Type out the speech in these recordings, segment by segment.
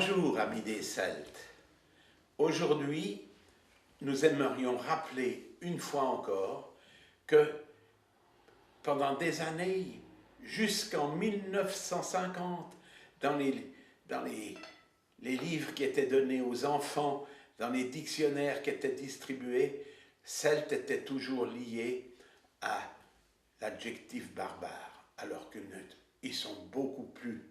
Bonjour amis des Celtes. Aujourd'hui, nous aimerions rappeler une fois encore que pendant des années, jusqu'en 1950, dans les livres qui étaient donnés aux enfants, dans les dictionnaires qui étaient distribués, Celte était toujours lié à l'adjectif barbare, alors qu'ils sont beaucoup plus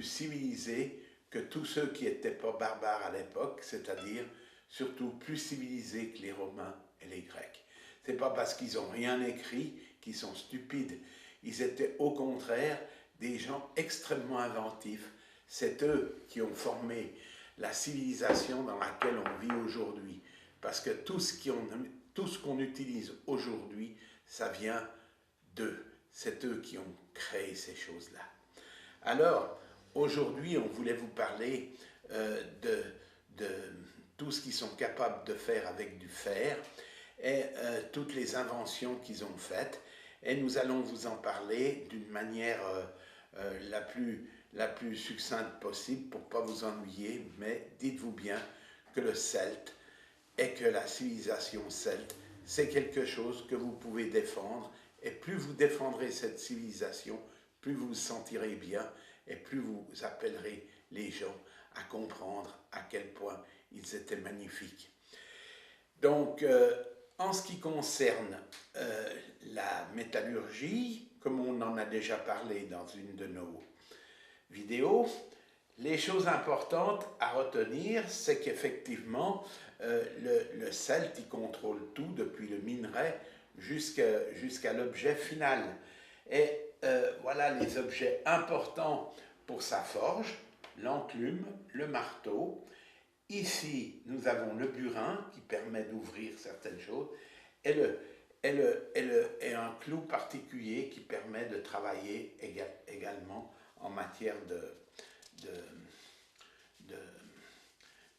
civilisés que tous ceux qui n'étaient pas barbares à l'époque, c'est-à-dire surtout plus civilisés que les Romains et les Grecs. Ce n'est pas parce qu'ils n'ont rien écrit qu'ils sont stupides. Ils étaient au contraire des gens extrêmement inventifs. C'est eux qui ont formé la civilisation dans laquelle on vit aujourd'hui. Parce que tout ce qu'on utilise aujourd'hui, ça vient d'eux. C'est eux qui ont créé ces choses-là. Alors, aujourd'hui, on voulait vous parler de tout ce qu'ils sont capables de faire avec du fer et toutes les inventions qu'ils ont faites. Et nous allons vous en parler d'une manière la plus succincte possible pour ne pas vous ennuyer, mais dites-vous bien que le celte et que la civilisation celte, c'est quelque chose que vous pouvez défendre, et plus vous défendrez cette civilisation, plus vous vous sentirez bien et plus vous appellerez les gens à comprendre à quel point ils étaient magnifiques. Donc, en ce qui concerne la métallurgie, comme on en a déjà parlé dans une de nos vidéos, les choses importantes à retenir, c'est qu'effectivement, le celte, il contrôle tout, depuis le minerai jusqu'à l'objet final. Et voilà les objets importants pour sa forge: l'enclume, le marteau. Ici, nous avons le burin qui permet d'ouvrir certaines choses et un clou particulier qui permet de travailler également en matière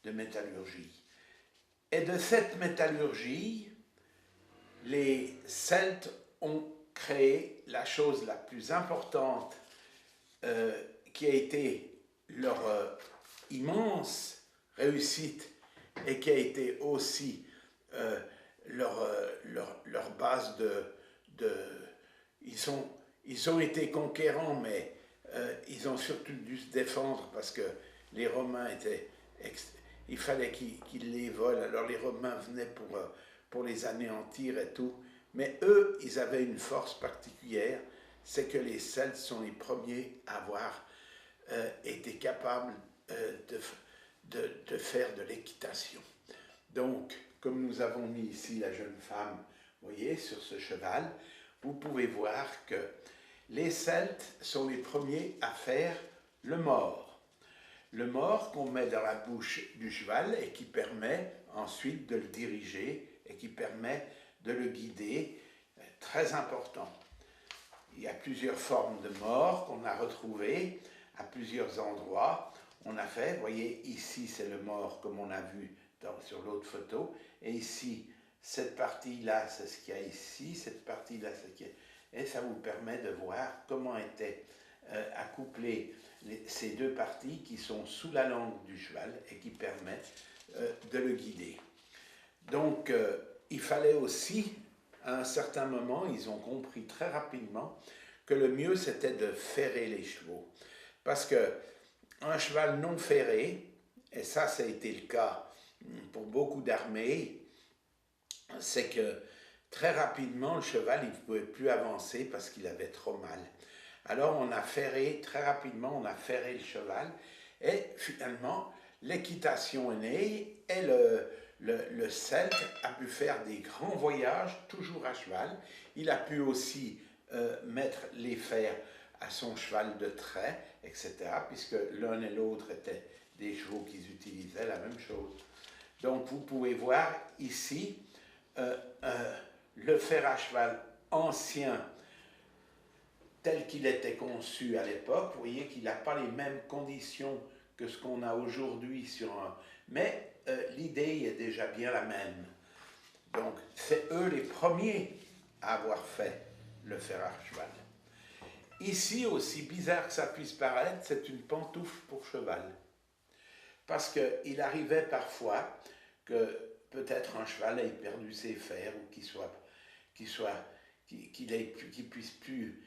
de métallurgie. Et de cette métallurgie, les Celtes ont créé la chose la plus importante qui a été leur immense réussite et qui a été aussi leur base ils ont été conquérants, mais ils ont surtout dû se défendre parce que les Romains il fallait qu'ils les volent. Alors les Romains venaient pour les anéantir et tout. Mais eux, ils avaient une force particulière, c'est que les Celtes sont les premiers à avoir été capables de faire de l'équitation. Donc, comme nous avons mis ici la jeune femme, vous voyez, sur ce cheval, vous pouvez voir que les Celtes sont les premiers à faire le mors. Le mors qu'on met dans la bouche du cheval et qui permet ensuite de le diriger et qui permet de le guider, très important. Il y a plusieurs formes de mors qu'on a retrouvées à plusieurs endroits. On a fait, vous voyez, ici c'est le mors comme on a vu sur l'autre photo, et ici, cette partie-là, c'est ce qu'il y a ici, cette partie-là, c'est ce qu'il y a, et ça vous permet de voir comment étaient accouplées ces deux parties qui sont sous la langue du cheval et qui permettent de le guider. Donc, il fallait aussi, à un certain moment, ils ont compris très rapidement que le mieux c'était de ferrer les chevaux. Parce qu'un cheval non ferré, et ça a été le cas pour beaucoup d'armées, c'est que très rapidement le cheval il ne pouvait plus avancer parce qu'il avait trop mal. Alors on a ferré, très rapidement on a ferré le cheval, et finalement l'équitation est née, et le Celte a pu faire des grands voyages, toujours à cheval. Il a pu aussi mettre les fers à son cheval de trait, etc., puisque l'un et l'autre étaient des chevaux qu'ils utilisaient, la même chose. Donc vous pouvez voir ici le fer à cheval ancien tel qu'il était conçu à l'époque. Vous voyez qu'il n'a pas les mêmes conditions que ce qu'on a aujourd'hui mais l'idée est déjà bien la même. Donc c'est eux les premiers à avoir fait le fer à cheval. Ici, aussi bizarre que ça puisse paraître, c'est une pantoufle pour cheval. Parce qu'il arrivait parfois que peut-être un cheval ait perdu ses fers ou qu'il puisse plus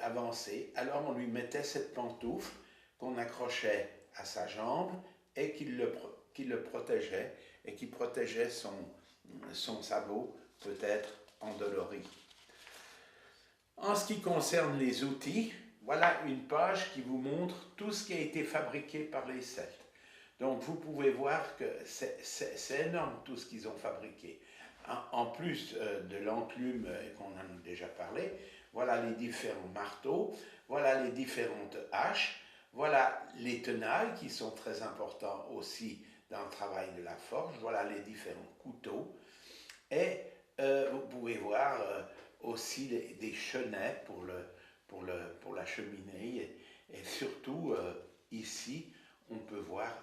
avancer. Alors on lui mettait cette pantoufle qu'on accrochait à sa jambe et qui le protégeait et qui protégeait son sabot, peut-être endolori. En ce qui concerne les outils, voilà une page qui vous montre tout ce qui a été fabriqué par les Celtes. Donc vous pouvez voir que c'est énorme tout ce qu'ils ont fabriqué. En plus de l'enclume qu'on en a déjà parlé, voilà les différents marteaux, voilà les différentes haches, voilà les tenailles qui sont très importants aussi dans le travail de la forge, voilà les différents couteaux, et vous pouvez voir aussi des chenets pour la cheminée, et surtout ici on peut voir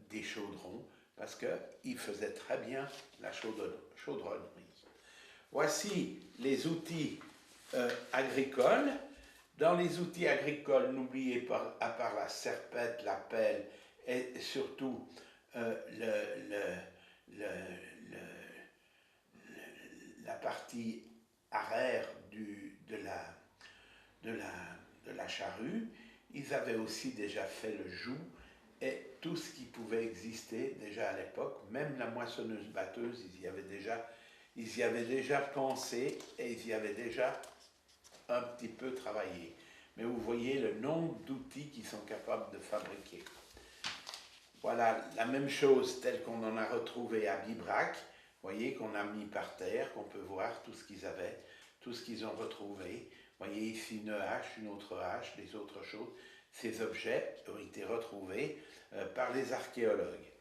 des chaudrons parce qu'ils faisaient très bien la chaudronnerie. Voici les outils agricoles. Dans les outils agricoles, n'oubliez pas, à part la serpette, la pelle et surtout la partie arrière de la charrue, ils avaient aussi déjà fait le joug et tout ce qui pouvait exister déjà à l'époque, même la moissonneuse-batteuse, ils y avaient déjà pensé et ils y avaient déjà un petit peu travaillé. Mais vous voyez le nombre d'outils qu'ils sont capables de fabriquer. Voilà la même chose telle qu'on en a retrouvé à Bibrac, vous voyez qu'on a mis par terre, qu'on peut voir tout ce qu'ils avaient, tout ce qu'ils ont retrouvé. Vous voyez ici une hache, une autre hache, des autres choses. Ces objets ont été retrouvés par les archéologues.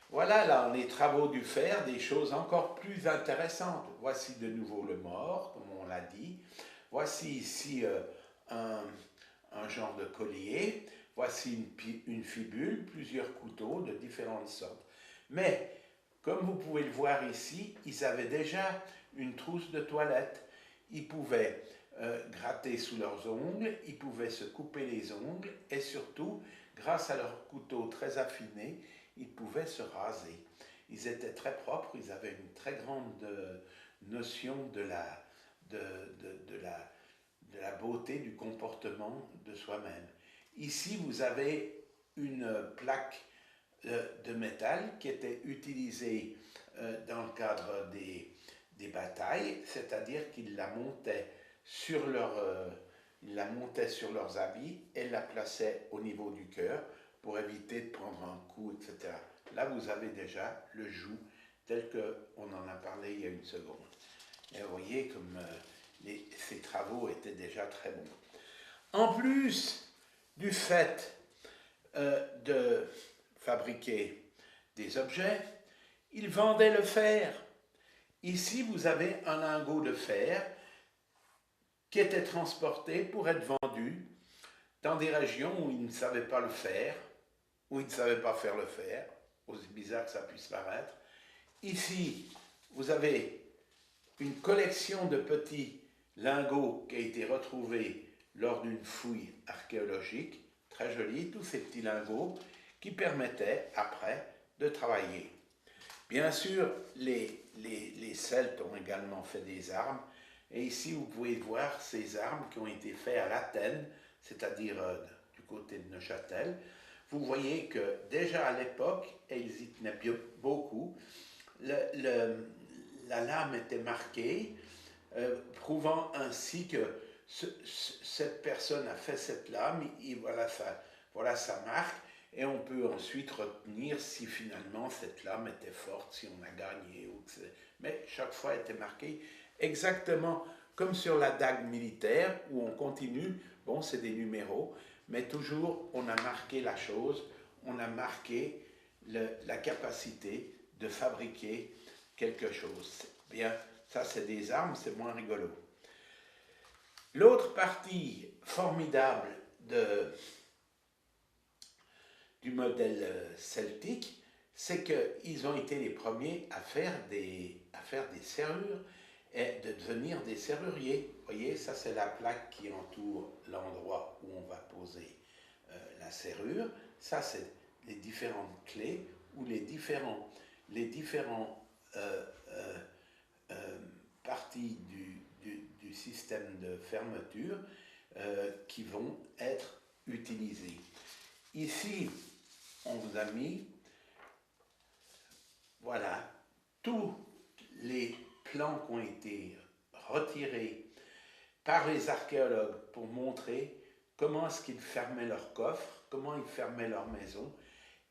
Voilà là les travaux du fer, des choses encore plus intéressantes. Voici de nouveau le mort, comme on l'a dit. Voici ici un genre de collier. Voici une fibule, plusieurs couteaux de différentes sortes. Mais, comme vous pouvez le voir ici, ils avaient déjà une trousse de toilette. Ils pouvaient gratter sous leurs ongles, ils pouvaient se couper les ongles et surtout, grâce à leurs couteaux très affinés, ils pouvaient se raser. Ils étaient très propres, ils avaient une très grande notion de la beauté du comportement de soi-même. Ici, vous avez une plaque de métal qui était utilisée dans le cadre des batailles, c'est-à-dire qu'ils la montaient sur leurs habits et la plaçaient au niveau du cœur pour éviter de prendre un coup, etc. Là, vous avez déjà le joug tel qu'on en a parlé il y a une seconde. Et vous voyez comme ces travaux étaient déjà très bons. En plus du fait de fabriquer des objets, ils vendaient le fer. Ici, vous avez un lingot de fer qui était transporté pour être vendu dans des régions où ils ne savaient pas le faire, où ils ne savaient pas faire le fer, aussi bizarre que ça puisse paraître. Ici, vous avez une collection de petits lingots qui a été retrouvée lors d'une fouille archéologique, très jolie, tous ces petits lingots qui permettaient après de travailler. Bien sûr, les Celtes ont également fait des armes, et ici vous pouvez voir ces armes qui ont été faites à l'Athènes, c'est-à-dire du côté de Neuchâtel. Vous voyez que déjà à l'époque, et ils y tenaient beaucoup, la lame était marquée, prouvant ainsi que cette personne a fait cette lame, et voilà sa marque, et on peut ensuite retenir si finalement cette lame était forte, si on a gagné. Mais chaque fois elle était marquée exactement comme sur la dague militaire, où on continue, bon c'est des numéros, mais toujours on a marqué la chose, on a marqué la capacité de fabriquer quelque chose. Bien, ça c'est des armes, c'est moins rigolo. L'autre partie formidable du modèle celtique, c'est qu'ils ont été les premiers à faire des serrures est de devenir des serruriers. Vous voyez, ça c'est la plaque qui entoure l'endroit où on va poser la serrure. Ça c'est les différentes clés ou les différents parties du système de fermeture qui vont être utilisées. Ici, on vous a mis, voilà, tous les plans qui ont été retirés par les archéologues pour montrer comment est-ce qu'ils fermaient leurs coffres, comment ils fermaient leurs maisons.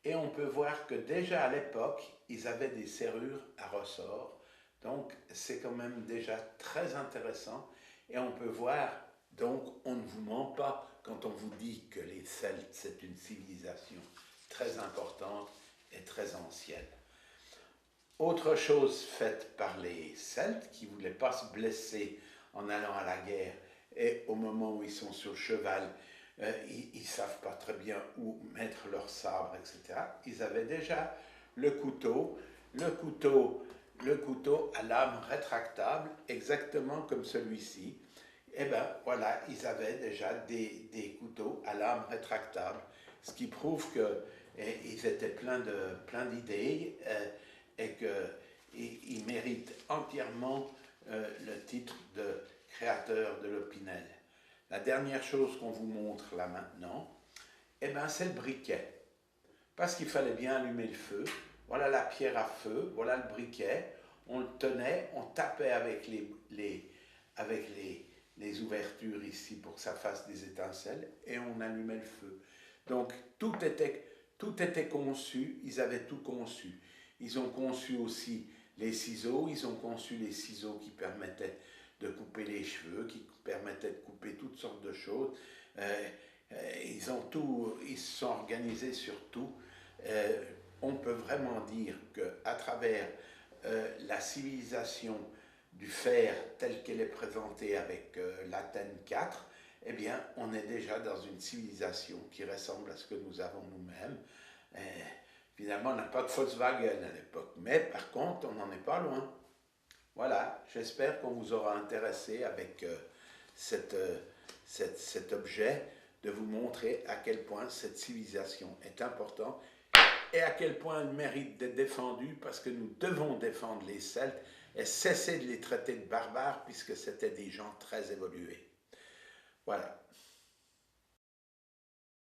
Et on peut voir que déjà à l'époque, ils avaient des serrures à ressort. Donc c'est quand même déjà très intéressant. Et on peut voir, donc on ne vous ment pas quand on vous dit que les Celtes, c'est une civilisation très importante et très ancienne. Autre chose faite par les Celtes qui ne voulaient pas se blesser en allant à la guerre, et au moment où ils sont sur le cheval, ils ne savent pas très bien où mettre leur sabre, etc. Ils avaient déjà le couteau à lame rétractable, exactement comme celui-ci. Et bien voilà, ils avaient déjà des couteaux à lame rétractable, ce qui prouve qu'ils étaient plein d'idées et qu'ils méritent entièrement le titre de créateur de l'Opinel. La dernière chose qu'on vous montre là maintenant, eh ben, c'est le briquet. Parce qu'il fallait bien allumer le feu. Voilà la pierre à feu, voilà le briquet. On le tenait, on tapait avec les ouvertures ici pour que ça fasse des étincelles et on allumait le feu. Donc tout était conçu, ils avaient tout conçu. Ils ont conçu aussi les ciseaux, ils ont conçu les ciseaux qui permettaient de couper les cheveux, qui permettaient de couper toutes sortes de choses. Ils se sont organisés sur tout. On peut vraiment dire qu'à travers la civilisation du fer telle qu'elle est présentée avec l'Athènes 4, eh bien, on est déjà dans une civilisation qui ressemble à ce que nous avons nous-mêmes. Finalement, on n'a pas de Volkswagen à l'époque, mais par contre, on n'en est pas loin. Voilà, j'espère qu'on vous aura intéressé avec cet objet, de vous montrer à quel point cette civilisation est importante et à quel point elle mérite d'être défendue, parce que nous devons défendre les Celtes et cesser de les traiter de barbares, puisque c'était des gens très évolués. Voilà.